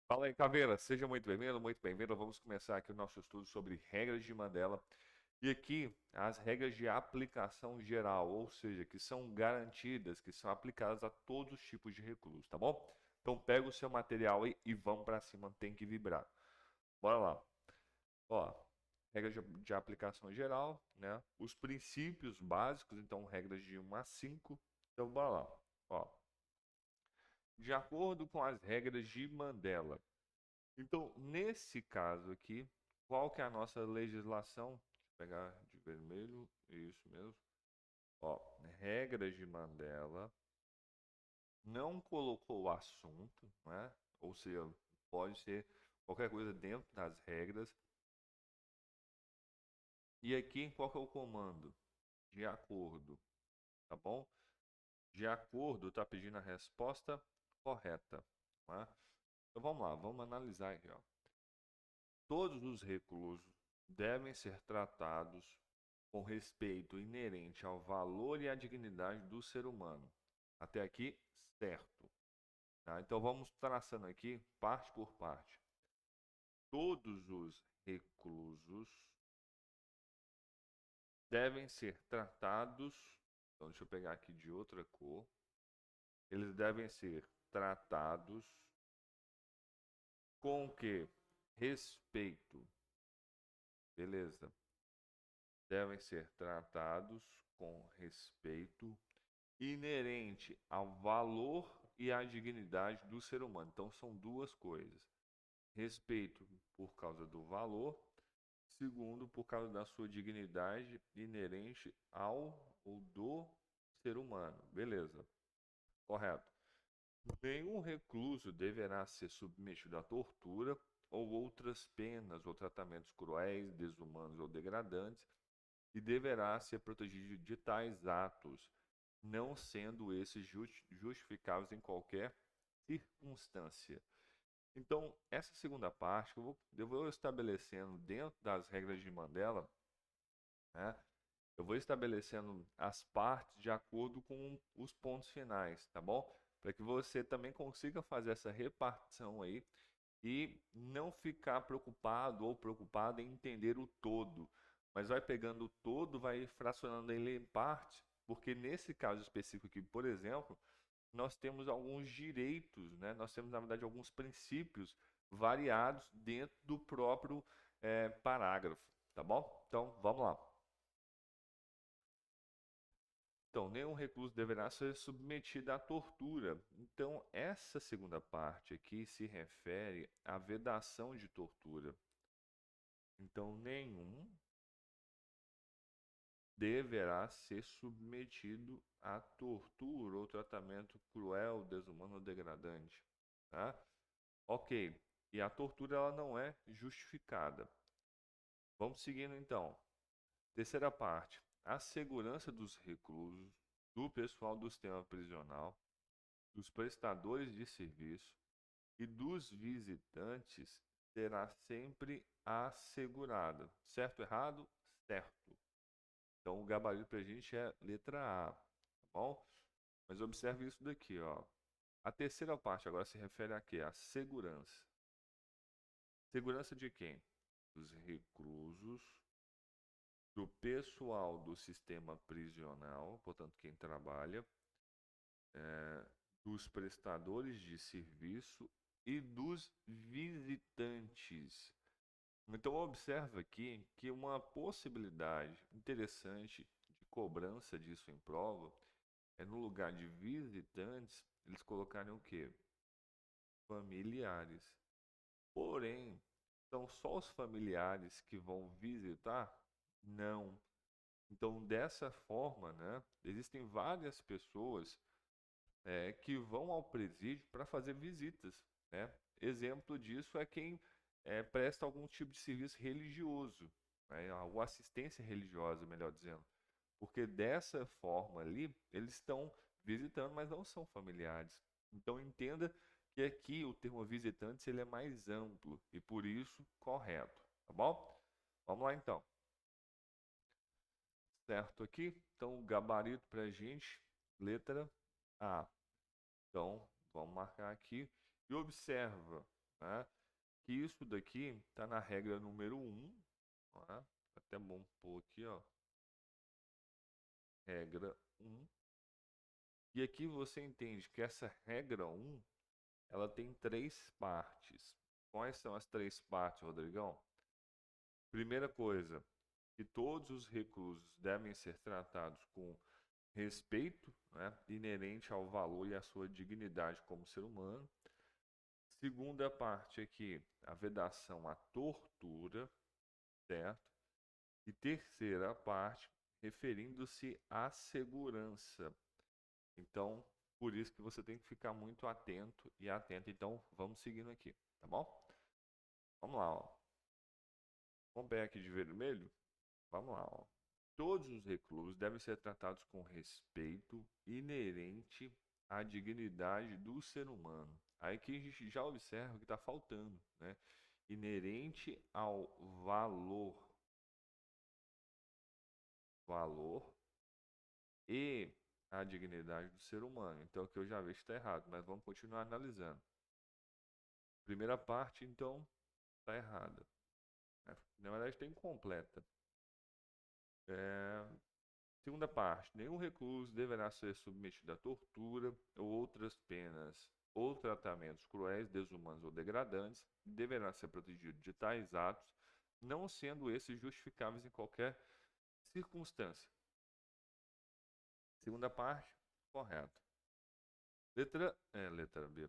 Fala aí, Caveira, seja muito bem-vindo, muito bem-vindo. Vamos começar aqui o nosso estudo sobre regras de Mandela. E aqui, as regras de aplicação geral, ou seja, que são garantidas, que são aplicadas a todos os tipos de reclusos, tá bom? Então pega o seu material aí e vamos para cima, tem que vibrar. Bora lá. Ó, regras de aplicação geral, né? Os princípios básicos, então regras de 1 a 5. Então bora lá. Ó, de acordo com as regras de Mandela. Então, nesse caso aqui, qual que é a nossa legislação? Deixa eu pegar de vermelho, isso mesmo. Ó, regras de Mandela, não colocou o assunto, né? Ou seja, pode ser qualquer coisa dentro das regras. E aqui, qual que é o comando? De acordo, tá bom? De acordo, tá pedindo a resposta correta, né? Então vamos lá, vamos analisar aqui, ó. Todos os reclusos devem ser tratados com respeito inerente ao valor e à dignidade do ser humano. Até aqui, certo. Tá? Então vamos traçando aqui parte por parte. Todos os reclusos devem ser tratados. Então, deixa eu pegar aqui de outra cor. Eles devem ser tratados com que? Respeito. Beleza. Devem ser tratados com respeito inerente ao valor e à dignidade do ser humano. Então são duas coisas. Respeito por causa do valor, segundo, por causa da sua dignidade inerente ao ou do ser humano. Beleza, correto. Nenhum recluso deverá ser submetido à tortura ou outras penas ou tratamentos cruéis, desumanos ou degradantes e deverá ser protegido de tais atos, não sendo esses justificáveis em qualquer circunstância. Então, essa segunda parte que eu vou estabelecendo dentro das regras de Mandela, né? Eu vou estabelecendo as partes de acordo com os pontos finais, tá bom? Para que você também consiga fazer essa repartição aí e não ficar preocupado ou preocupada em entender o todo, mas vai pegando o todo, vai fracionando ele em partes, porque nesse caso específico aqui, por exemplo, nós temos alguns direitos, né? Nós temos, na verdade, alguns princípios variados dentro do próprio parágrafo, tá bom? Então, vamos lá. Então, nenhum recluso deverá ser submetido à tortura. Então, essa segunda parte aqui se refere à vedação de tortura. Então, nenhum deverá ser submetido à tortura ou tratamento cruel, desumano ou degradante, tá? Ok. E a tortura ela não é justificada. Vamos seguindo então. Terceira parte. A segurança dos reclusos, do pessoal do sistema prisional, dos prestadores de serviço e dos visitantes será sempre assegurada. Certo, errado? Certo. Então, o gabarito para a gente é letra A, tá bom? Mas observe isso daqui, ó. A terceira parte agora se refere a quê? A segurança. Segurança de quem? Dos reclusos, do pessoal do sistema prisional, portanto, quem trabalha, dos prestadores de serviço e dos visitantes. Então, observa aqui que uma possibilidade interessante de cobrança disso em prova é no lugar de visitantes, eles colocarem o quê? Familiares. Porém, são só os familiares que vão visitar? Não. Então, dessa forma, né, existem várias pessoas que vão ao presídio para fazer visitas, né? Exemplo disso é quem presta algum tipo de serviço religioso, né? Ou assistência religiosa, melhor dizendo. Porque dessa forma ali, eles estão visitando, mas não são familiares. Então entenda que aqui o termo visitantes ele é mais amplo e por isso correto, tá bom? Vamos lá então. Certo aqui? Então, gabarito para a gente, letra A. Então, vamos marcar aqui e observa. né? Que isso daqui está na regra número 1, tá? Até bom pôr aqui, ó, regra 1. E aqui você entende que essa regra 1, ela tem 3 partes. Quais são as 3 partes, Rodrigão? Primeira coisa, que todos os reclusos devem ser tratados com respeito, né, inerente ao valor e à sua dignidade como ser humano. Segunda parte aqui, a vedação à tortura, certo? E terceira parte, referindo-se à segurança. Então, por isso que você tem que ficar muito atento e atento. Então, vamos seguindo aqui, tá bom? Vamos lá, ó. Vamos pegar aqui de vermelho? Vamos lá, ó. Todos os reclusos devem ser tratados com respeito inerente à dignidade do ser humano. Aí que a gente já observa que está faltando, né? Inerente ao valor e à dignidade do ser humano. Então aqui eu já vejo que está errado, mas vamos continuar analisando. Primeira parte, então, está errada, né? Na verdade, está incompleta. Segunda parte, nenhum recluso deverá ser submetido à tortura ou outras penas ou tratamentos cruéis, desumanos ou degradantes, deverá ser protegido de tais atos, não sendo esses justificáveis em qualquer circunstância. Segunda parte, correto. Letra B.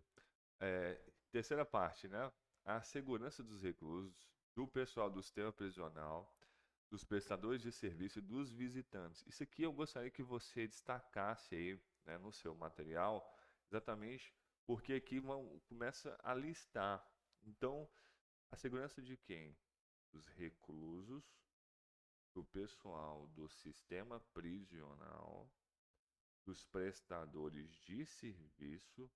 Terceira parte, né? A segurança dos reclusos, do pessoal do sistema prisional, dos prestadores de serviço e dos visitantes. Isso aqui eu gostaria que você destacasse aí, né, no seu material, exatamente porque aqui começa a listar. Então, a segurança de quem? Dos reclusos, do pessoal do sistema prisional, dos prestadores de serviço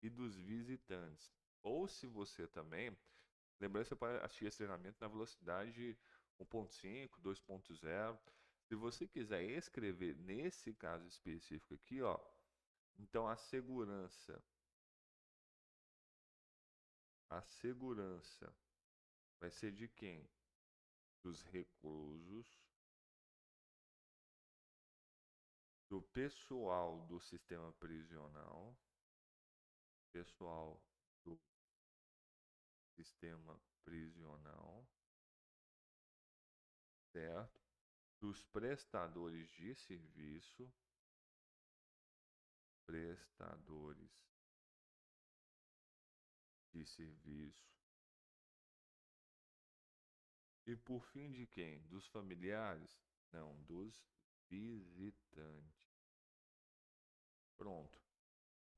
e dos visitantes. Ou se você também, lembrando que você pode assistir esse treinamento na velocidade 1.5, 2.0. Se você quiser escrever nesse caso específico aqui, ó, então a segurança vai ser de quem? Dos reclusos, do pessoal do sistema prisional, pessoal do sistema prisional, certo? Dos prestadores de serviço, prestadores de serviço. E por fim de quem? Dos familiares? Não, dos visitantes. Pronto,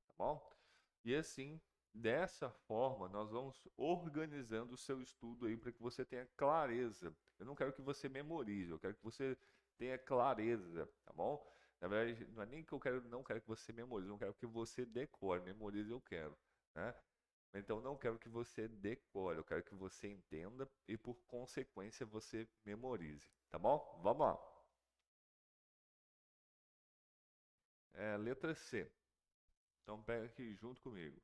tá bom? E assim, dessa forma, nós vamos organizando o seu estudo aí para que você tenha clareza. Eu não quero que você memorize, eu quero que você tenha clareza, tá bom? Na verdade, não é nem que eu quero, não quero que você memorize, eu não quero que você decore, memorize eu quero, né? Então não quero que você decore, eu quero que você entenda e por consequência você memorize, tá bom? Vamos lá. Letra C. Então pega aqui junto comigo.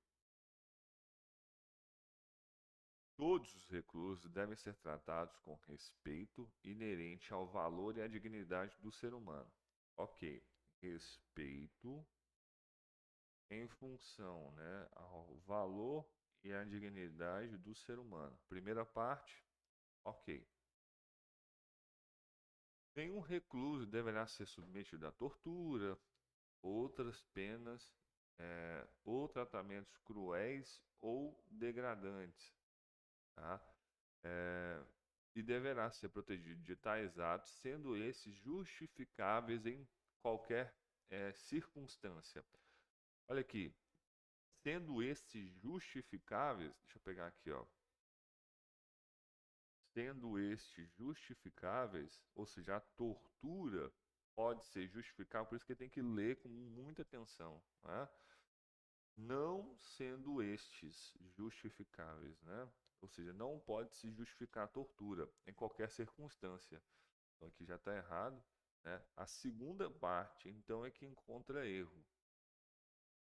Todos os reclusos devem ser tratados com respeito inerente ao valor e à dignidade do ser humano. Ok. Respeito em função, né, ao valor e à dignidade do ser humano. Primeira parte, ok. Nenhum recluso deverá ser submetido à tortura, outras penas, ou tratamentos cruéis ou degradantes, tá? É, e deverá ser protegido de tais atos, sendo esses justificáveis em qualquer circunstância. Olha aqui, sendo esses justificáveis, deixa eu pegar aqui, ó. Sendo estes justificáveis, ou seja, a tortura pode ser justificável, por isso que tem que ler com muita atenção, né? Não sendo estes justificáveis, né? Ou seja, não pode se justificar a tortura em qualquer circunstância. Então aqui já está errado, né? A segunda parte, então, é que encontra erro.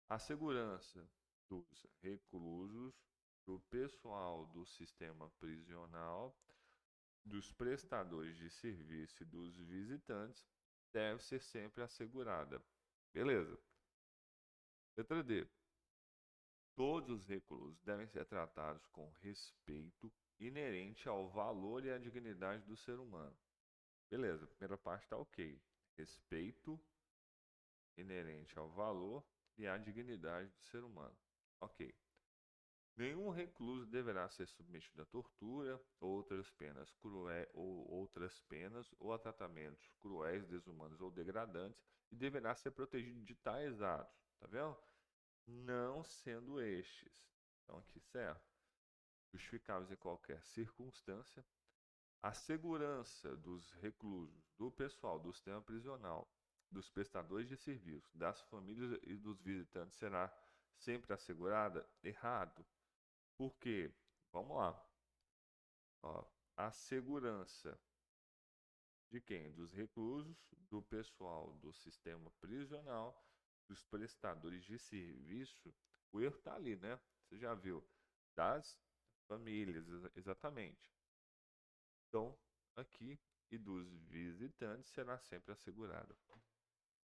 A segurança dos reclusos do pessoal do sistema prisional, dos prestadores de serviço e dos visitantes deve ser sempre assegurada. Beleza. Letra D. Todos os reclusos devem ser tratados com respeito inerente ao valor e à dignidade do ser humano. Beleza, a primeira parte está ok. Respeito inerente ao valor e à dignidade do ser humano. Ok. Nenhum recluso deverá ser submetido à tortura, outras penas cruéis ou a tratamentos cruéis, desumanos ou degradantes e deverá ser protegido de tais atos. Tá vendo? Não sendo estes. Então aqui, certo? Justificáveis em qualquer circunstância. A segurança dos reclusos, do pessoal do sistema prisional, dos prestadores de serviço, das famílias e dos visitantes será sempre assegurada? Errado. Por quê? Vamos lá. Ó, a segurança de quem? Dos reclusos, do pessoal do sistema prisional, dos prestadores de serviço. O erro está ali, né? Você já viu. Das famílias, exatamente. Então, aqui, e dos visitantes será sempre assegurado.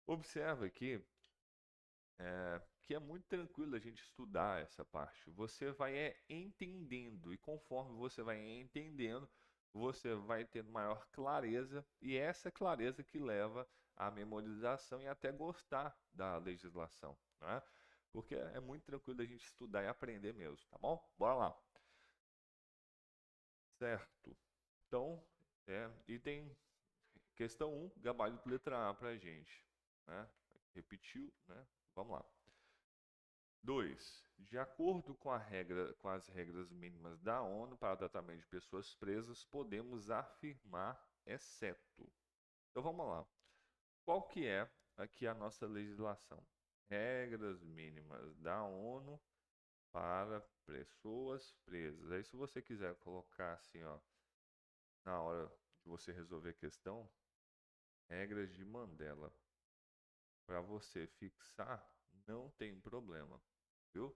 Observa aqui que é muito tranquilo a gente estudar essa parte. Você vai entendendo, e conforme você vai entendendo, você vai tendo maior clareza, e é essa clareza que leva à memorização e até gostar da legislação, né? Porque é muito tranquilo a gente estudar e aprender mesmo, tá bom? Bora lá. Certo. Então, e tem questão 1, gabarito letra A pra gente, né? Repetiu, né? Vamos lá. 2. De acordo com as regras mínimas da ONU para o tratamento de pessoas presas, podemos afirmar exceto. Então vamos lá. Qual que é aqui a nossa legislação? Regras mínimas da ONU para pessoas presas. Aí se você quiser colocar assim, ó, na hora de você resolver a questão, regras de Mandela. Para você fixar, não tem problema, viu?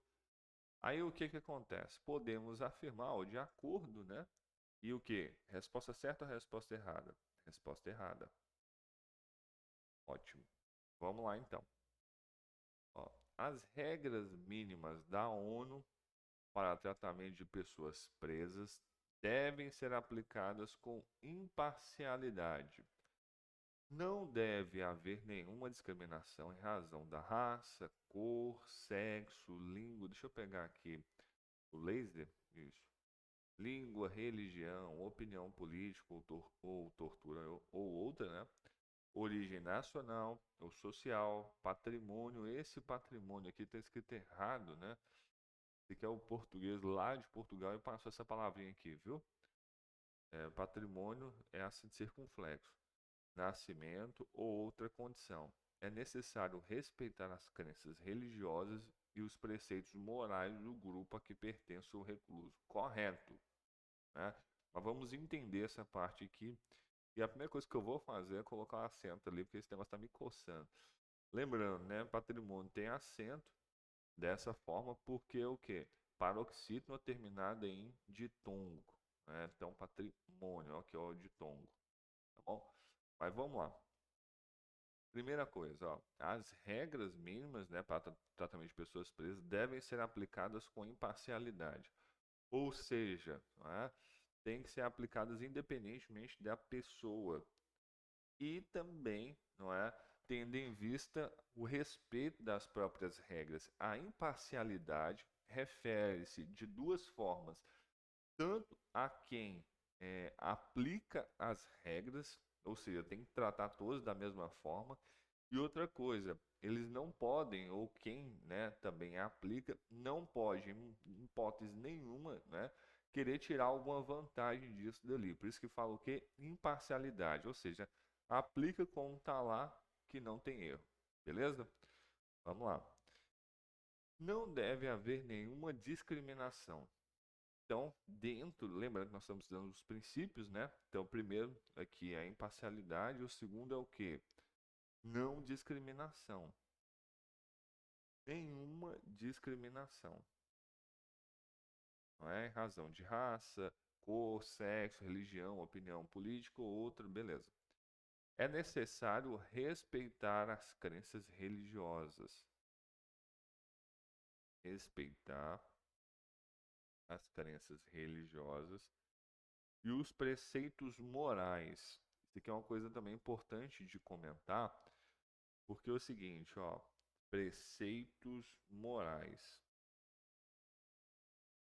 Aí o que que acontece? Podemos afirmar, ó, de acordo, né? E o que? Resposta certa ou resposta errada? Resposta errada. Ótimo. Vamos lá então. Ó, as regras mínimas da ONU para tratamento de pessoas presas devem ser aplicadas com imparcialidade. Não deve haver nenhuma discriminação em razão da raça, cor, sexo, língua. Deixa eu pegar aqui o laser. Isso. Língua, religião, opinião política ou tortura ou outra, né? Origem nacional ou social, patrimônio. Esse patrimônio aqui está escrito errado, né? Esse aqui é o português lá de Portugal e passou essa palavrinha aqui, viu? Patrimônio é assim circunflexo. Nascimento ou outra condição. É necessário respeitar as crenças religiosas e os preceitos morais do grupo a que pertence o recluso. Correto, né? Mas vamos entender essa parte aqui. E a primeira coisa que eu vou fazer é colocar um acento ali, porque esse negócio está me coçando. Lembrando, né? Patrimônio tem acento dessa forma porque o quê? Paroxítona terminada em ditongo, né? Então, patrimônio, aqui ó, ditongo, tá bom? Mas vamos lá. Primeira coisa, ó, as regras mínimas, né, para tratamento de pessoas presas devem ser aplicadas com imparcialidade. Ou seja, né, tem que ser aplicadas independentemente da pessoa. E também, não é, tendo em vista o respeito das próprias regras. A imparcialidade refere-se de duas formas, tanto a quem aplica as regras, ou seja, tem que tratar todos da mesma forma, e outra coisa, eles não podem, ou quem, né, também aplica, não pode, em hipótese nenhuma, né, querer tirar alguma vantagem disso dali. Por isso que fala o quê? Imparcialidade, ou seja, aplica como está lá, que não tem erro. Beleza? Vamos lá. Não deve haver nenhuma discriminação. Então, lembrando que nós estamos estudando os princípios, né? Então, o primeiro aqui é a imparcialidade, o segundo é o quê? Não discriminação. Nenhuma discriminação. não é? Em razão de raça, cor, sexo, religião, opinião política ou outra, beleza. É necessário respeitar as crenças religiosas. Respeitar as crenças religiosas e os preceitos morais. Isso aqui é uma coisa também importante de comentar, porque é o seguinte, ó, preceitos morais.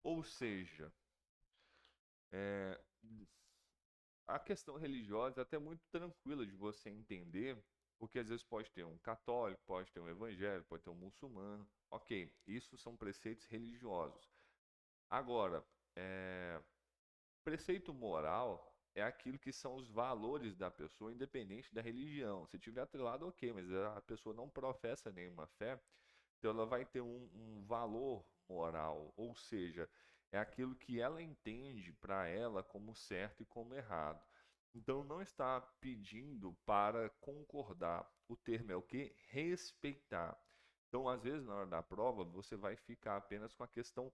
Ou seja, é, a questão religiosa é até muito tranquila de você entender, porque às vezes pode ter um católico, pode ter um evangélico, pode ter um muçulmano. Ok, isso são preceitos religiosos. Agora, preceito moral é aquilo que são os valores da pessoa, independente da religião. Se tiver atrelado, ok, mas a pessoa não professa nenhuma fé, então ela vai ter um valor moral, ou seja, é aquilo que ela entende para ela como certo e como errado. Então não está pedindo para concordar. O termo é o que? Respeitar. Então, às vezes, na hora da prova, você vai ficar apenas com a questão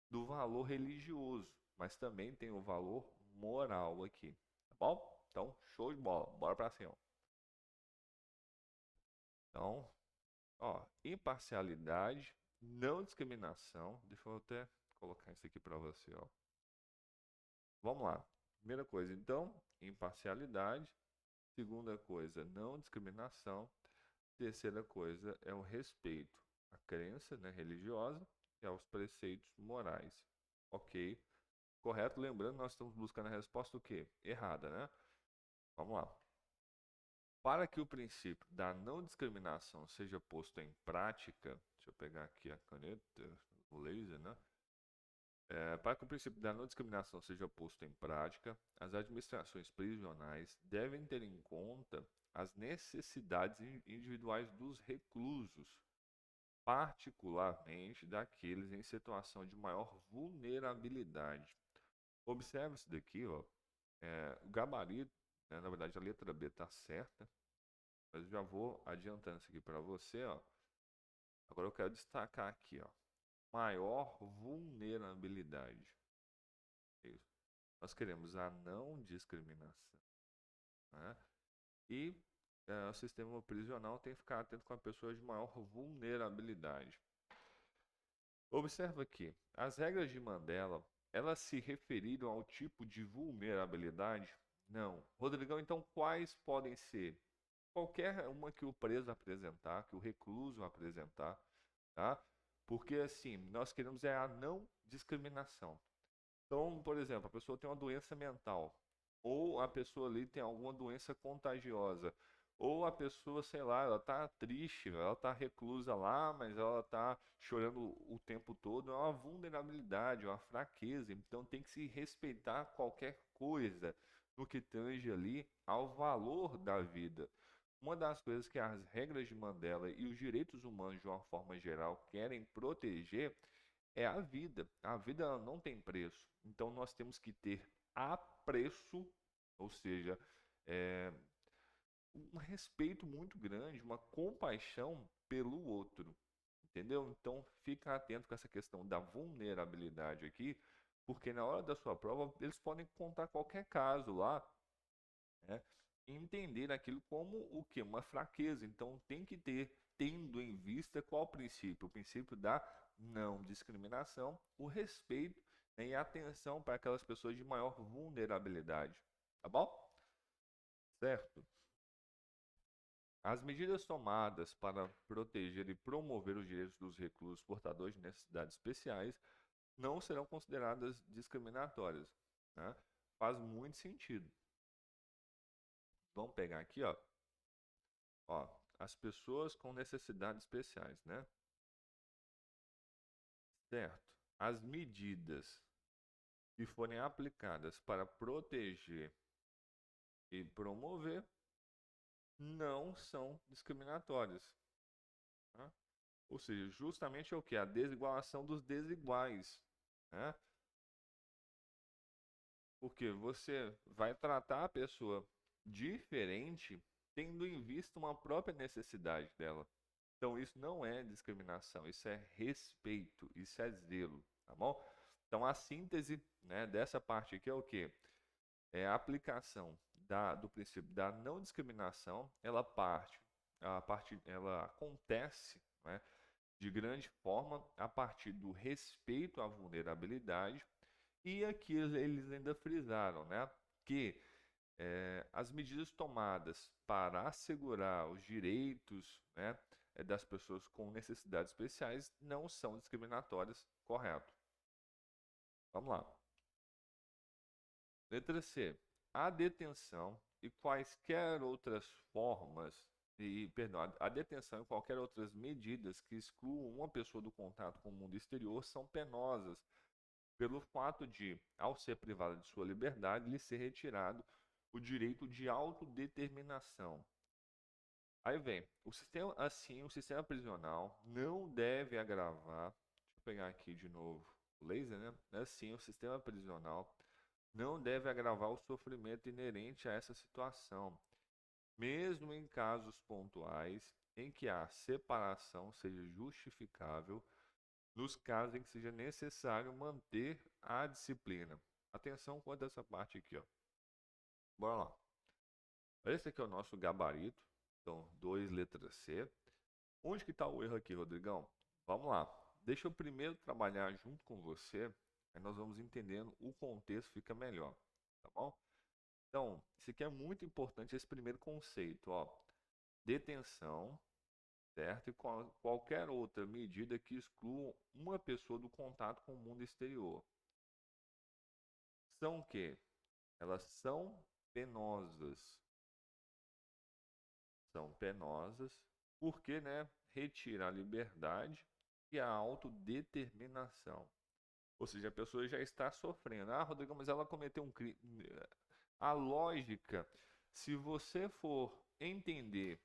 do valor religioso, mas também tem o valor moral aqui, tá bom? Então, show de bola, bora pra cima. Então, ó, imparcialidade, não discriminação. Deixa eu até colocar isso aqui para você, ó. Vamos lá. Primeira coisa, então, imparcialidade. Segunda coisa, não discriminação. Terceira coisa é o respeito à crença, né, religiosa e aos preceitos morais. Ok? Correto? Lembrando, nós estamos buscando a resposta o quê? Errada, né? Vamos lá. Para que o princípio da não discriminação seja posto em prática, deixa eu pegar aqui a caneta, o laser, né? Para que o princípio da não discriminação seja posto em prática, as administrações prisionais devem ter em conta as necessidades individuais dos reclusos, particularmente daqueles em situação de maior vulnerabilidade. Observe isso daqui, ó. O gabarito, né, na verdade a letra B está certa, mas eu já vou adiantando isso aqui para você, ó. Agora eu quero destacar aqui, ó, maior vulnerabilidade. É isso. Nós queremos a não discriminação, né? E o sistema prisional tem que ficar atento com a pessoa de maior vulnerabilidade. Observa aqui, as regras de Mandela, elas se referiram ao tipo de vulnerabilidade? Não. Rodrigão, então quais podem ser? Qualquer uma que o preso apresentar, que o recluso apresentar, tá? Porque assim, nós queremos é a não discriminação. Então, por exemplo, a pessoa tem uma doença mental, ou a pessoa ali tem alguma doença contagiosa, ou a pessoa, sei lá, ela tá triste, ela tá reclusa lá, mas ela tá chorando o tempo todo, é uma vulnerabilidade, é uma fraqueza. Então tem que se respeitar qualquer coisa no que tange ali ao valor da vida. Uma das coisas que as regras de Mandela e os direitos humanos de uma forma geral querem proteger é a vida. A vida ela não tem preço. Então nós temos que ter apreço, ou seja, é, um respeito muito grande, uma compaixão pelo outro. Entendeu? Então fica atento com essa questão da vulnerabilidade aqui, porque na hora da sua prova eles podem contar qualquer caso lá, né? E entender aquilo como o que? Uma fraqueza. Então tem que ter, tendo em vista qual princípio? O princípio da não discriminação, o respeito, né, e a atenção para aquelas pessoas de maior vulnerabilidade. Tá bom? Certo? As medidas tomadas para proteger e promover os direitos dos reclusos portadores de necessidades especiais não serão consideradas discriminatórias, né? Faz muito sentido. Vamos pegar aqui, ó. Ó, as pessoas com necessidades especiais, né? Certo. As medidas que forem aplicadas para proteger e promover não são discriminatórias, tá? Ou seja, justamente é o que? A desigualação dos desiguais, né? Porque você vai tratar a pessoa diferente tendo em vista uma própria necessidade dela. Então isso não é discriminação, isso é respeito, isso é zelo, tá bom? Então, a síntese, né, dessa parte aqui é o quê? É a aplicação do princípio da não discriminação, ela acontece, né, de grande forma a partir do respeito à vulnerabilidade, e aqui eles ainda frisaram, né, que as medidas tomadas para assegurar os direitos, né, das pessoas com necessidades especiais não são discriminatórias, correto? Vamos lá. Letra C. A detenção e quaisquer outras formas, perdão, a detenção e qualquer outras medidas que excluam uma pessoa do contato com o mundo exterior são penosas pelo fato de, ao ser privada de sua liberdade, lhe ser retirado o direito de autodeterminação. Aí vem, o sistema prisional não deve agravar, deixa eu pegar aqui de novo o laser, né? Assim, o sistema prisional não deve agravar o sofrimento inerente a essa situação, mesmo em casos pontuais em que a separação seja justificável, nos casos em que seja necessário manter a disciplina. Atenção quanto a essa parte aqui, ó. Bora lá. Esse aqui é o nosso gabarito. Então, 2, letra C. Onde que está o erro aqui, Rodrigão? Vamos lá. Deixa eu primeiro trabalhar junto com você, aí nós vamos entendendo o contexto, fica melhor, tá bom? Então, isso aqui é muito importante, esse primeiro conceito, ó. Detenção, certo? E qualquer outra medida que exclua uma pessoa do contato com o mundo exterior. São o quê? Elas são penosas. São penosas porque, né, retira a liberdade e a autodeterminação. Ou seja, a pessoa já está sofrendo. Ah, Rodrigo, mas ela cometeu um crime. A lógica, se você for entender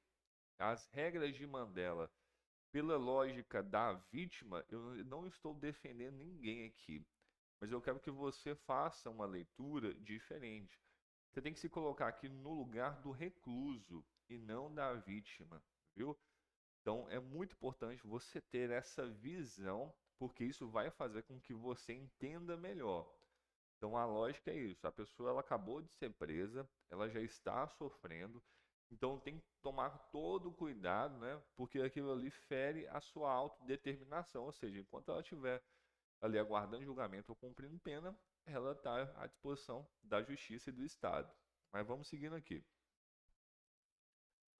as regras de Mandela pela lógica da vítima, eu não estou defendendo ninguém aqui, mas eu quero que você faça uma leitura diferente. Você tem que se colocar aqui no lugar do recluso e não da vítima, viu? Então é muito importante você ter essa visão, porque isso vai fazer com que você entenda melhor. Então a lógica é isso, a pessoa ela acabou de ser presa, ela já está sofrendo, então tem que tomar todo o cuidado, né? Porque aquilo ali fere a sua autodeterminação, ou seja, enquanto ela estiver ali aguardando julgamento ou cumprindo pena, ela está à disposição da justiça e do Estado. Mas vamos seguindo aqui.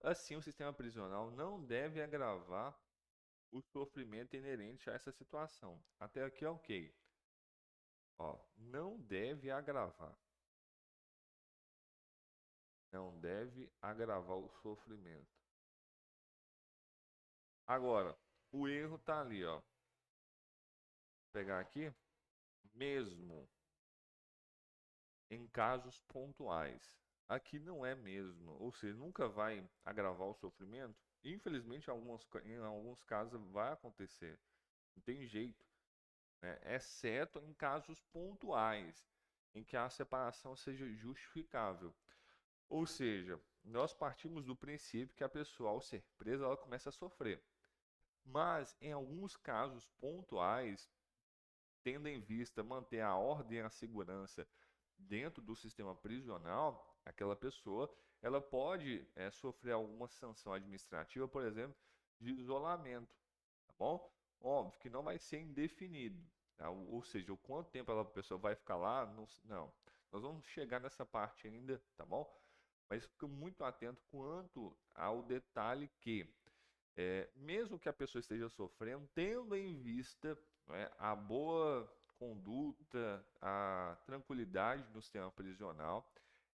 Assim, o sistema prisional não deve agravar o sofrimento inerente a essa situação. Até aqui, ok. Ó, não deve agravar. Não deve agravar o sofrimento. Agora, o erro está ali, ó. Vou pegar aqui, mesmo em casos pontuais. Aqui não é mesmo, ou seja, nunca vai agravar o sofrimento. Infelizmente, em alguns casos vai acontecer. Não tem jeito, né? Exceto em casos pontuais, em que a separação seja justificável. Ou seja, nós partimos do princípio que a pessoa, ao ser presa, ela começa a sofrer. Mas, em alguns casos pontuais, tendo em vista manter a ordem e a segurança dentro do sistema prisional, aquela pessoa ela pode sofrer alguma sanção administrativa, por exemplo, de isolamento, tá bom? Óbvio que não vai ser indefinido, tá? Ou seja, o quanto tempo a pessoa vai ficar lá, não. Nós vamos chegar nessa parte ainda, tá bom? Mas fica muito atento quanto ao detalhe que mesmo que a pessoa esteja sofrendo, tendo em vista, né, a boa conduta, a tranquilidade no sistema prisional,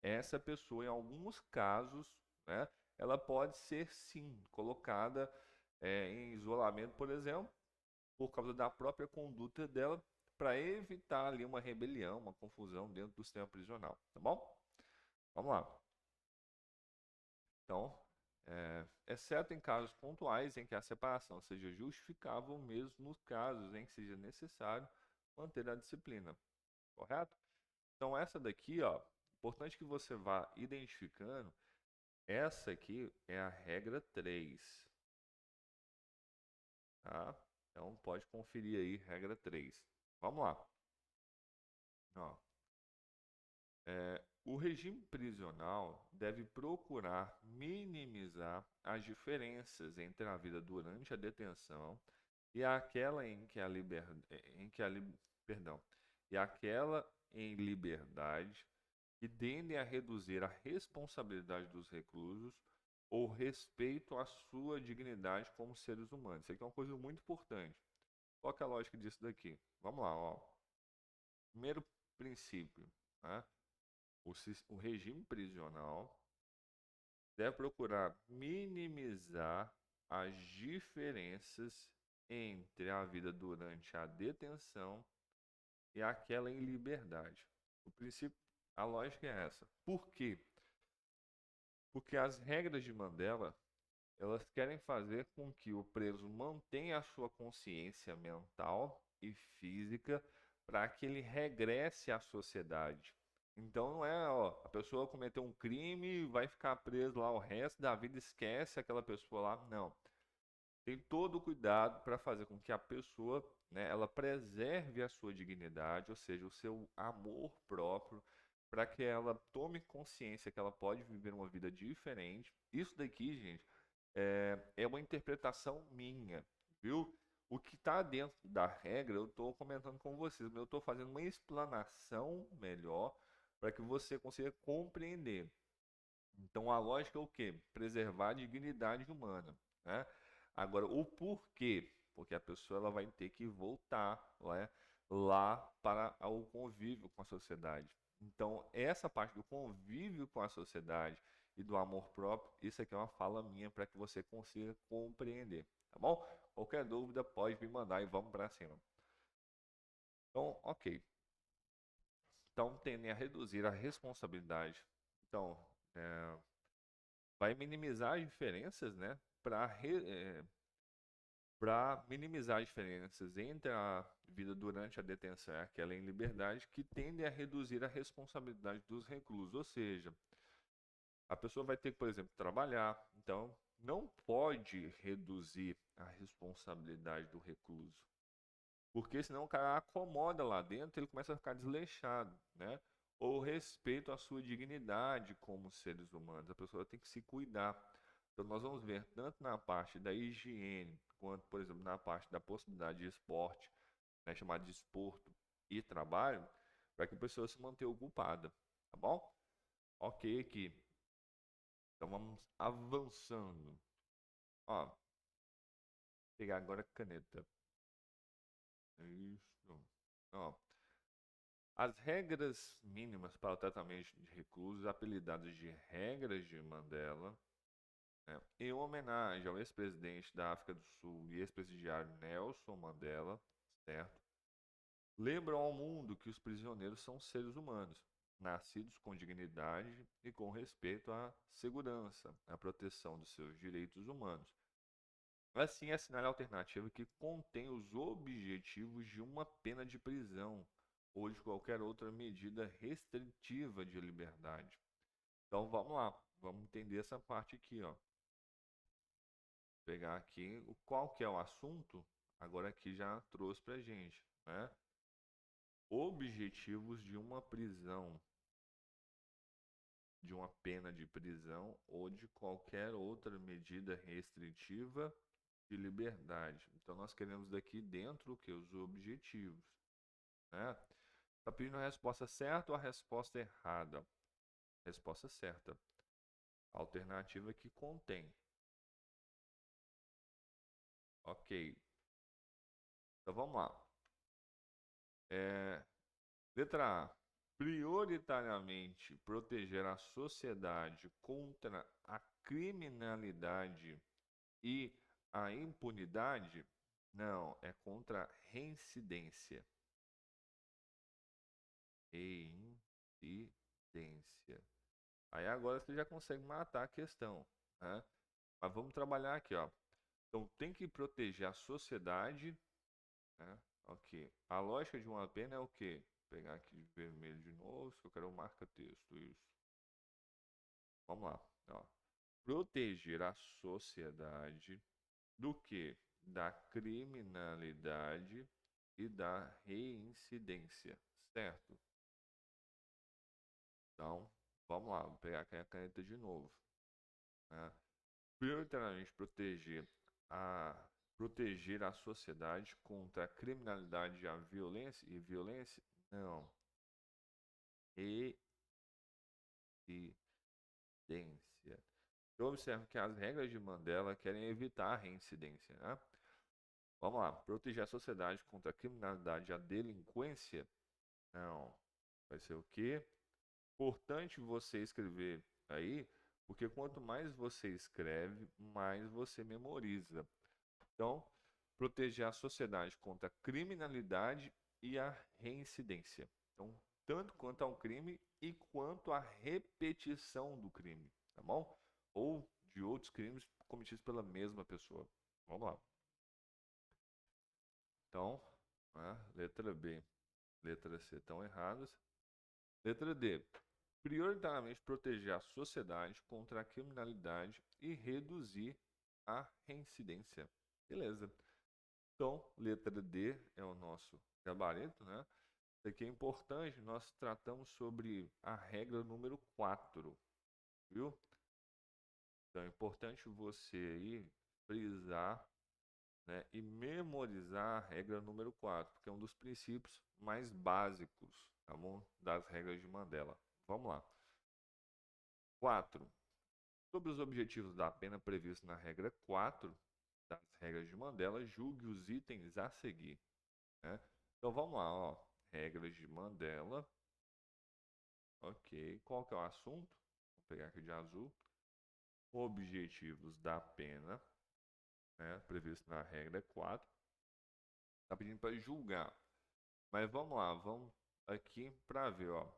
essa pessoa, em alguns casos, né, ela pode ser sim colocada em isolamento, por exemplo, por causa da própria conduta dela, para evitar ali uma rebelião, uma confusão dentro do sistema prisional, tá bom? Vamos lá. Então, exceto em casos pontuais em que a separação seja justificável, mesmo nos casos em que seja necessário manter a disciplina, correto? Então, essa daqui, ó, importante que você vá identificando, essa aqui é a regra 3, tá? Então, pode conferir aí, regra 3. Vamos lá. Ó, o regime prisional deve procurar minimizar as diferenças entre a vida durante a detenção e aquela em que a perdão, e aquela em liberdade, que tendem a reduzir a responsabilidade dos reclusos ou respeito à sua dignidade como seres humanos. Isso aqui é uma coisa muito importante. Qual que é a lógica disso daqui? Vamos lá, ó. Primeiro princípio, né? O regime prisional deve procurar minimizar as diferenças entre a vida durante a detenção e aquela em liberdade. O princípio, a lógica é essa. Por quê? Porque as regras de Mandela, elas querem fazer com que o preso mantenha a sua consciência mental e física para que ele regresse à sociedade. Então não é, ó, a pessoa cometeu um crime, vai ficar preso lá o resto da vida, esquece aquela pessoa lá. Não. Tem todo o cuidado para fazer com que a pessoa, né, ela preserve a sua dignidade, ou seja, o seu amor próprio, para que ela tome consciência que ela pode viver uma vida diferente. Isso daqui, gente, é uma interpretação minha, viu? O que está dentro da regra, eu estou comentando com vocês, mas eu estou fazendo uma explanação melhor para que você consiga compreender. Então, a lógica é o quê? Preservar a dignidade humana, né? Agora, o porquê? Porque a pessoa ela vai ter que voltar, né, lá para o convívio com a sociedade. Então, essa parte do convívio com a sociedade e do amor próprio, isso aqui é uma fala minha para que você consiga compreender, tá bom? Qualquer dúvida pode me mandar e vamos para cima. Então, ok. Então, tendem a reduzir a responsabilidade. Então, é, vai minimizar as diferenças, né? Para minimizar as diferenças entre a vida durante a detenção e aquela em liberdade, que tendem a reduzir a responsabilidade dos reclusos. Ou seja, a pessoa vai ter que, por exemplo, trabalhar. Então, não pode reduzir a responsabilidade do recluso. Porque senão o cara acomoda lá dentro, ele começa a ficar desleixado, né? Ou respeito à sua dignidade como seres humanos. A pessoa tem que se cuidar. Então nós vamos ver tanto na parte da higiene, quanto, por exemplo, na parte da possibilidade de esporte, né, chamado de esporto e trabalho, para que a pessoa se mantenha ocupada, tá bom? Ok aqui. Então vamos avançando. Ó, vou pegar agora a caneta. Isso. Ó, as regras mínimas para o tratamento de reclusos, apelidadas de regras de Mandela, né, em homenagem ao ex-presidente da África do Sul e ex-presidiário Nelson Mandela, certo? Lembram ao mundo que os prisioneiros são seres humanos, nascidos com dignidade e com respeito à segurança, à proteção dos seus direitos humanos. Assim, assinale a alternativa que contém os objetivos de uma pena de prisão ou de qualquer outra medida restritiva de liberdade. Então vamos lá, vamos entender essa parte aqui, ó. Pegar aqui o qual que é o assunto, agora aqui já trouxe pra gente, né? Objetivos de uma prisão, de uma pena de prisão ou de qualquer outra medida restritiva de liberdade. Então nós queremos daqui dentro o que? Os objetivos, né? Está pedindo a resposta certa ou a resposta errada? Resposta certa. Alternativa que contém. Ok. Então vamos lá. Letra A. Prioritariamente proteger a sociedade contra a criminalidade e a impunidade? Não, é contra a reincidência. Reincidência. Aí agora você já consegue matar a questão, né? Mas vamos trabalhar aqui, ó. Então tem que proteger a sociedade, né? Ok. A lógica de uma pena é o quê? Vou pegar aqui de vermelho de novo, se eu quero marca texto, isso. Vamos lá, ó. Proteger a sociedade do que? Da criminalidade e da reincidência, certo? Então, vamos lá, vou pegar aqui a caneta de novo, né? Prioritariamente proteger a sociedade contra a criminalidade e violência? Não. Reincidência. Eu observo que as regras de Mandela querem evitar a reincidência, né? Vamos lá. Proteger a sociedade contra a criminalidade e a delinquência? Não. Vai ser o quê? Importante você escrever aí, porque quanto mais você escreve, mais você memoriza. Então, proteger a sociedade contra a criminalidade e a reincidência. Então, tanto quanto ao crime e quanto à repetição do crime, tá bom? Ou de outros crimes cometidos pela mesma pessoa. Vamos lá. Então, né, letra B, letra C estão erradas. Letra D. Prioritariamente proteger a sociedade contra a criminalidade e reduzir a reincidência. Beleza. Então, letra D é o nosso gabarito, né? Isso aqui é importante, nós tratamos sobre a regra número 4, viu? Então, é importante você aí frisar, né, e memorizar a regra número 4, porque é um dos princípios mais básicos, tá bom? Das regras de Mandela. Vamos lá. 4. Sobre os objetivos da pena previstos na regra 4 das regras de Mandela, julgue os itens a seguir, né? Então vamos lá, ó. Regras de Mandela. Ok. Qual que é o assunto? Vou pegar aqui de azul. Objetivos da pena, né? Previsto na regra 4. Tá pedindo para julgar. Mas vamos lá, vamos aqui para ver, ó.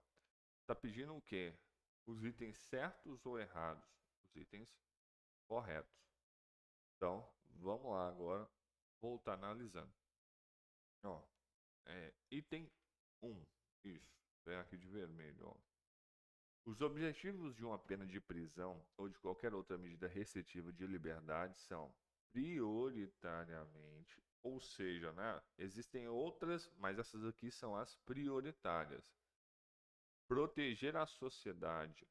Tá pedindo o quê? Os itens certos ou errados? Os itens corretos. Então, vamos lá agora voltar analisando. Ó, item 1. Isso. Vem aqui de vermelho, ó. Os objetivos de uma pena de prisão ou de qualquer outra medida restritiva de liberdade são prioritariamente, ou seja, né, existem outras, mas essas aqui são as prioritárias. Proteger a sociedade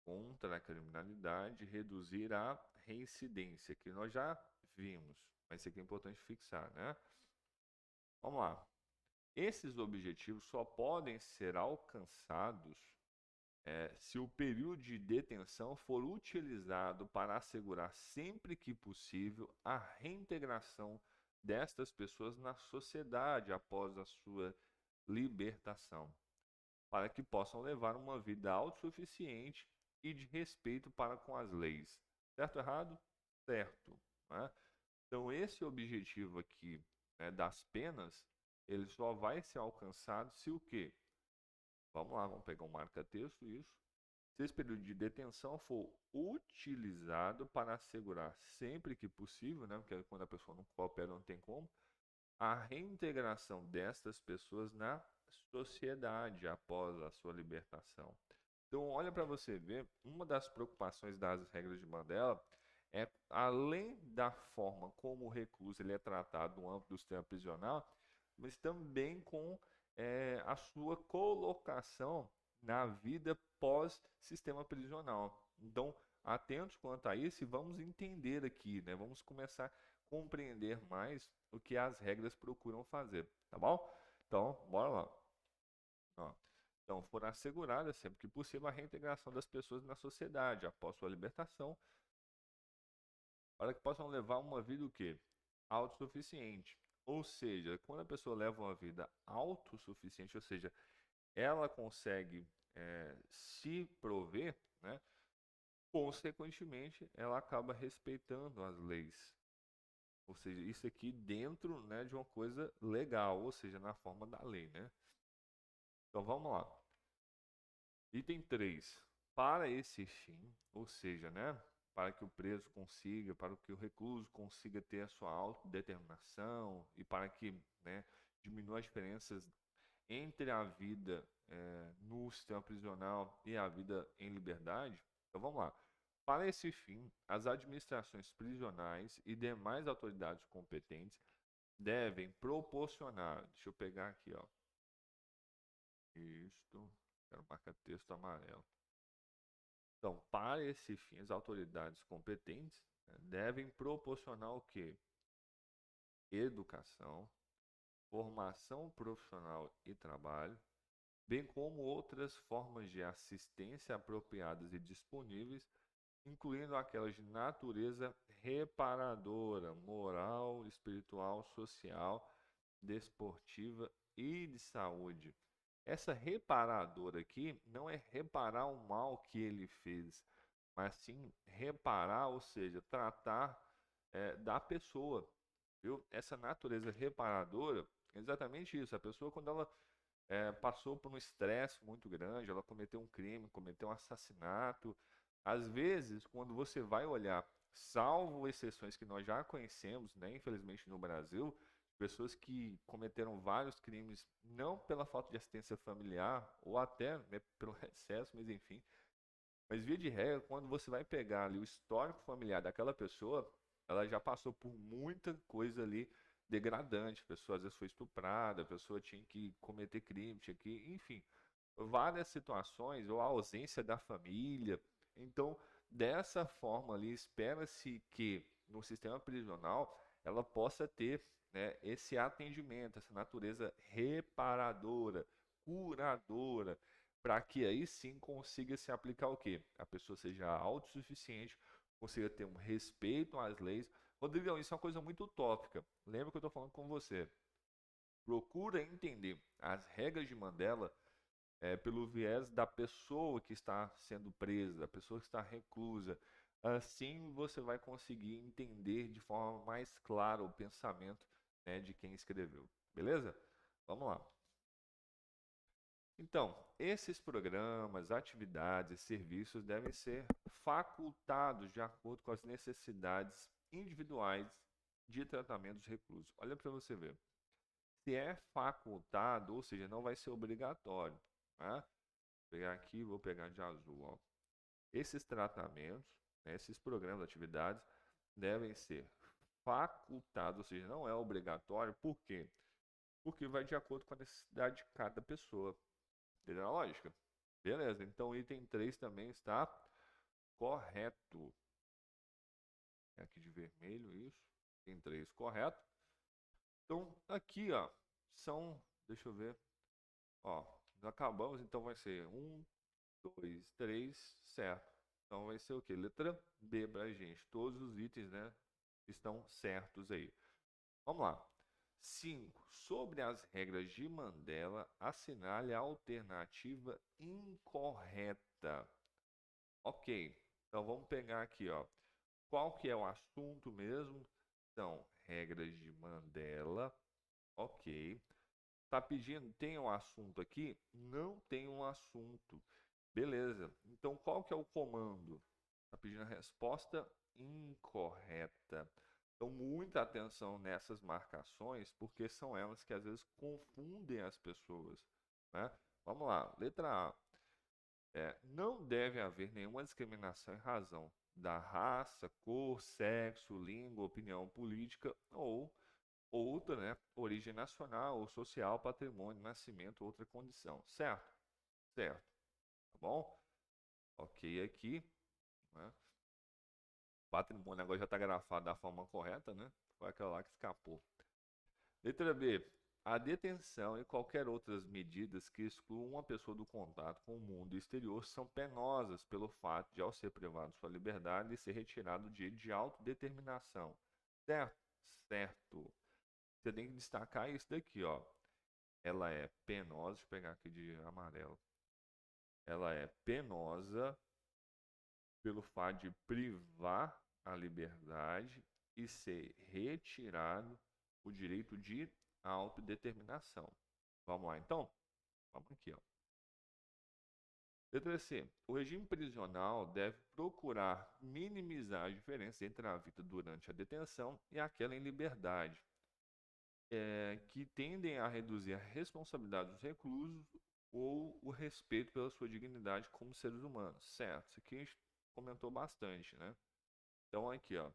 contra a criminalidade, reduzir a reincidência, que nós já vimos, mas isso aqui é importante fixar, né? Vamos lá. Esses objetivos só podem ser alcançados se o período de detenção for utilizado para assegurar sempre que possível a reintegração destas pessoas na sociedade após a sua libertação, para que possam levar uma vida autossuficiente e de respeito para com as leis. Certo ou errado? Certo, né? Então esse objetivo aqui, né, das penas, ele só vai ser alcançado se o quê? Vamos lá, vamos pegar um marca-texto, isso. Se esse período de detenção for utilizado para assegurar sempre que possível, né, porque quando a pessoa não coopera não tem como, a reintegração destas pessoas na sociedade após a sua libertação. Então, olha para você ver, uma das preocupações das regras de Mandela é, além da forma como o recluso ele é tratado no âmbito do sistema prisional, mas também com a sua colocação na vida pós-sistema prisional. Então, atentos quanto a isso e vamos entender aqui, né? Vamos começar a compreender mais o que as regras procuram fazer, tá bom? Então, bora lá. Ó. Então, for assegurada sempre que possível a reintegração das pessoas na sociedade após sua libertação, para que possam levar uma vida o quê? Autossuficiente. Ou seja, quando a pessoa leva uma vida autossuficiente, ou seja, ela consegue se prover, né? Consequentemente, ela acaba respeitando as leis. Ou seja, isso aqui dentro, né, de uma coisa legal, ou seja, na forma da lei, né? Então vamos lá. Item 3. Para esse fim, ou seja, né, para que o preso consiga, para que o recluso consiga ter a sua autodeterminação e para que, né, diminua as diferenças entre a vida no sistema prisional e a vida em liberdade. Então vamos lá. Para esse fim, as administrações prisionais e demais autoridades competentes devem proporcionar, deixa eu pegar aqui, ó, isto, Quero marcar texto amarelo. Então, para esse fim, as autoridades competentes, né, devem proporcionar o quê? Educação, formação profissional e trabalho, bem como outras formas de assistência apropriadas e disponíveis, incluindo aquelas de natureza reparadora, moral, espiritual, social, desportiva e de saúde. Essa reparadora aqui não é reparar o mal que ele fez, mas sim reparar, ou seja, tratar da pessoa, viu? Essa natureza reparadora é exatamente isso. A pessoa, quando ela passou por um estresse muito grande, ela cometeu um crime, cometeu um assassinato. Às vezes, quando você vai olhar, salvo exceções que nós já conhecemos, né, infelizmente no Brasil, pessoas que cometeram vários crimes, não pela falta de assistência familiar, ou até, né, pelo excesso, mas enfim. Mas via de regra, quando você vai pegar ali o histórico familiar daquela pessoa, ela já passou por muita coisa ali degradante. A pessoa às vezes foi estuprada, a pessoa tinha que cometer crime, tinha que, enfim, várias situações, ou a ausência da família. Então, dessa forma ali, espera-se que no sistema prisional ela possa ter, né, esse atendimento, essa natureza reparadora, curadora, para que aí sim consiga se aplicar o quê? A pessoa seja autossuficiente, consiga ter um respeito às leis. Rodrigão, isso é uma coisa muito utópica. Lembra que eu estou falando com você. Procura entender as regras de Mandela pelo viés da pessoa que está sendo presa, da pessoa que está reclusa. Assim você vai conseguir entender de forma mais clara o pensamento, né, de quem escreveu. Beleza? Vamos lá. Então, esses programas, atividades e serviços devem ser facultados de acordo com as necessidades individuais de tratamento dos reclusos. Olha para você ver. Se é facultado, ou seja, não vai ser obrigatório. Tá? Vou pegar aqui, vou pegar de azul. Ó. Esses tratamentos, né, esses programas, atividades, devem ser facultados, ou seja, não é obrigatório. Por quê? Porque vai de acordo com a necessidade de cada pessoa. Entendeu a lógica? Beleza, então o item 3 também está correto. É aqui de vermelho, isso. Item 3 correto. Então, aqui, ó, são, deixa eu ver, ó, nós acabamos, então vai ser 1, 2, 3, certo. Então vai ser o quê? Letra B pra gente. Todos os itens, né, estão certos aí. Vamos lá. 5. Sobre as regras de Mandela, assinale a alternativa incorreta. Ok, então vamos pegar aqui, ó. Qual que é o assunto mesmo? Então, regras de Mandela. Ok. Tá pedindo, tem um assunto aqui? Não tem um assunto. Beleza. Então, qual que é o comando? Tá pedindo a resposta incorreta. Então, muita atenção nessas marcações, porque são elas que às vezes confundem as pessoas, né? Vamos lá. Letra A. Não deve haver nenhuma discriminação em razão da raça, cor, sexo, língua, opinião política ou outra, né, origem nacional ou social, patrimônio, nascimento, outra condição. Certo? Certo. Tá bom? Ok aqui, né? Patrimônio agora já está grafado da forma correta, né? Foi aquela lá que escapou. Letra B. A detenção e qualquer outras medidas que excluam uma pessoa do contato com o mundo exterior são penosas pelo fato de, ao ser privado de sua liberdade, ser retirado o direito de autodeterminação. Certo? Certo. Você tem que destacar isso daqui, ó. Ela é penosa, deixa eu pegar aqui de amarelo. Ela é penosa pelo fato de privar a liberdade e ser retirado o direito de autodeterminação. Vamos lá, então? Vamos aqui, ó. Letra C. O regime prisional deve procurar minimizar a diferença entre a vida durante a detenção e aquela em liberdade, que tendem a reduzir a responsabilidade dos reclusos ou o respeito pela sua dignidade como seres humanos. Certo, isso aqui a gente comentou bastante, né? Então, aqui, ó,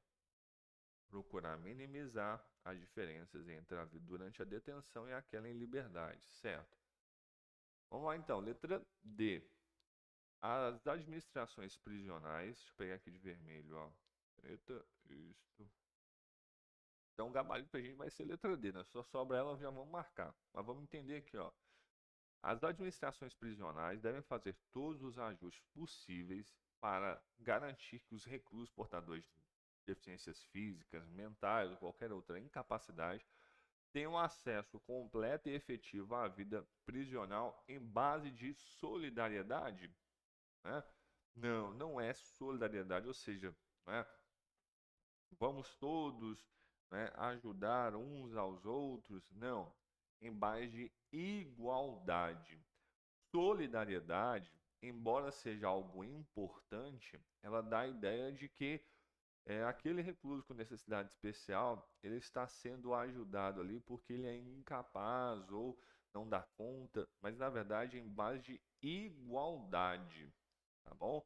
procurar minimizar as diferenças entre a vida durante a detenção e aquela em liberdade, certo? Vamos lá então, letra D. As administrações prisionais, deixa eu pegar aqui de vermelho, ó. Preta, isto. Então o gabarito pra gente vai ser letra D, né? Só sobra ela, já vamos marcar. Mas vamos entender aqui, ó. As administrações prisionais devem fazer todos os ajustes possíveis para garantir que os reclusos portadores de deficiências físicas, mentais ou qualquer outra incapacidade tenham acesso completo e efetivo à vida prisional em base de solidariedade, né? Não, não é solidariedade, ou seja, né, vamos todos, né, ajudar uns aos outros, não, em base de igualdade. Solidariedade, embora seja algo importante, ela dá a ideia de que aquele recluso com necessidade especial, ele está sendo ajudado ali porque ele é incapaz ou não dá conta, mas na verdade é em base de igualdade, tá bom?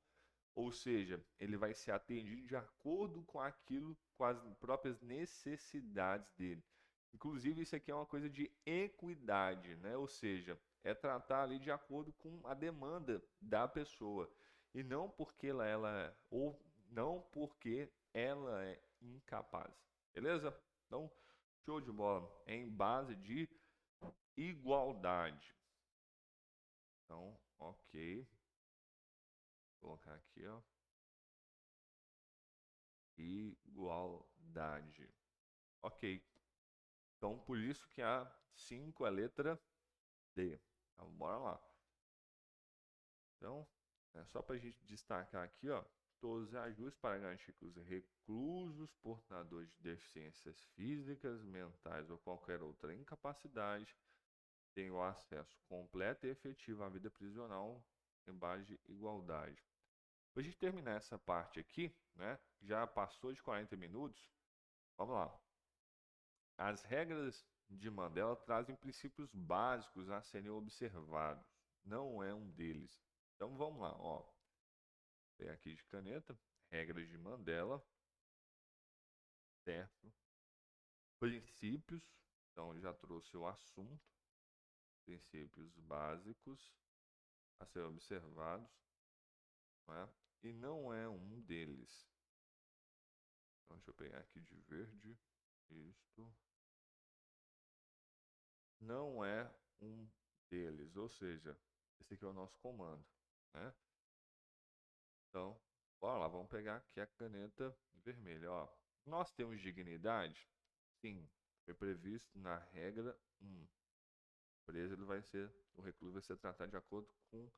Ou seja, ele vai ser atendido de acordo com aquilo, com as próprias necessidades dele. Inclusive, isso aqui é uma coisa de equidade, né? Ou seja, é tratar ali de acordo com a demanda da pessoa e não porque ou não porque ela é incapaz. Beleza? Então, show de bola. É em base de igualdade. Então, ok. Vou colocar aqui, ó. Igualdade. Ok. Então, por isso que a 5 é a letra D. Então, bora lá. Então, é só para a gente destacar aqui, ó, todos os ajustes para garantir que os reclusos portadores de deficiências físicas, mentais ou qualquer outra incapacidade tenham acesso completo e efetivo à vida prisional em base de igualdade. Para a gente terminar essa parte aqui, né, já passou de 40 minutos, vamos lá. As regras de Mandela trazem princípios básicos a serem observados. Não é um deles. Então vamos lá, ó. Vou pegar aqui de caneta. Regras de Mandela. Certo. Princípios. Então já trouxe o assunto. Princípios básicos a serem observados. Não é? E não é um deles. Então deixa eu pegar aqui de verde. Isto. Não é um deles. Ou seja, esse aqui é o nosso comando, né? Então, bora lá, vamos pegar aqui a caneta vermelha, ó. Nós temos dignidade? Sim, foi previsto na regra 1. Preso, o recluso vai ser tratado de acordo com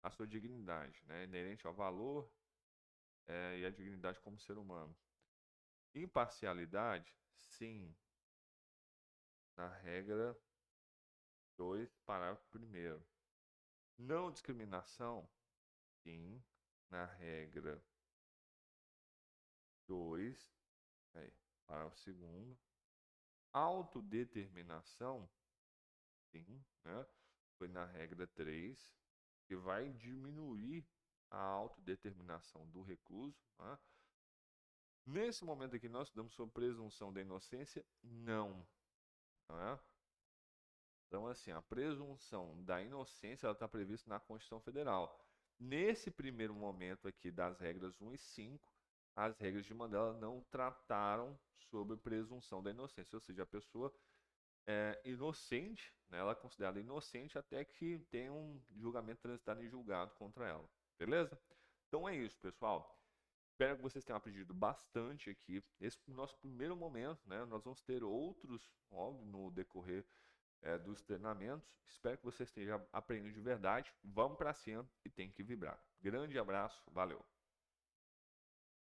a sua dignidade, né? Inerente ao valor e à dignidade como ser humano. Imparcialidade? Sim, na regra 2, parágrafo 1º. Não discriminação? Sim, na regra 2, parágrafo 2º. Autodeterminação, sim, né? Foi na regra 3, que vai diminuir a autodeterminação do recluso. Né? Nesse momento aqui, nós estudamos sobre presunção da inocência? Não. Né? Então, assim, a presunção da inocência está prevista na Constituição Federal. Nesse primeiro momento aqui das regras 1 e 5, as regras de Mandela não trataram sobre presunção da inocência, ou seja, a pessoa é inocente, né? Ela é considerada inocente até que tenha um julgamento transitado em julgado contra ela. Beleza? Então é isso, pessoal. Espero que vocês tenham aprendido bastante aqui. Esse é o nosso primeiro momento, né? Nós vamos ter outros, óbvio, no decorrer dos treinamentos. Espero que vocês tenham aprendido de verdade. Vamos para cima e tem que vibrar. Grande abraço, valeu!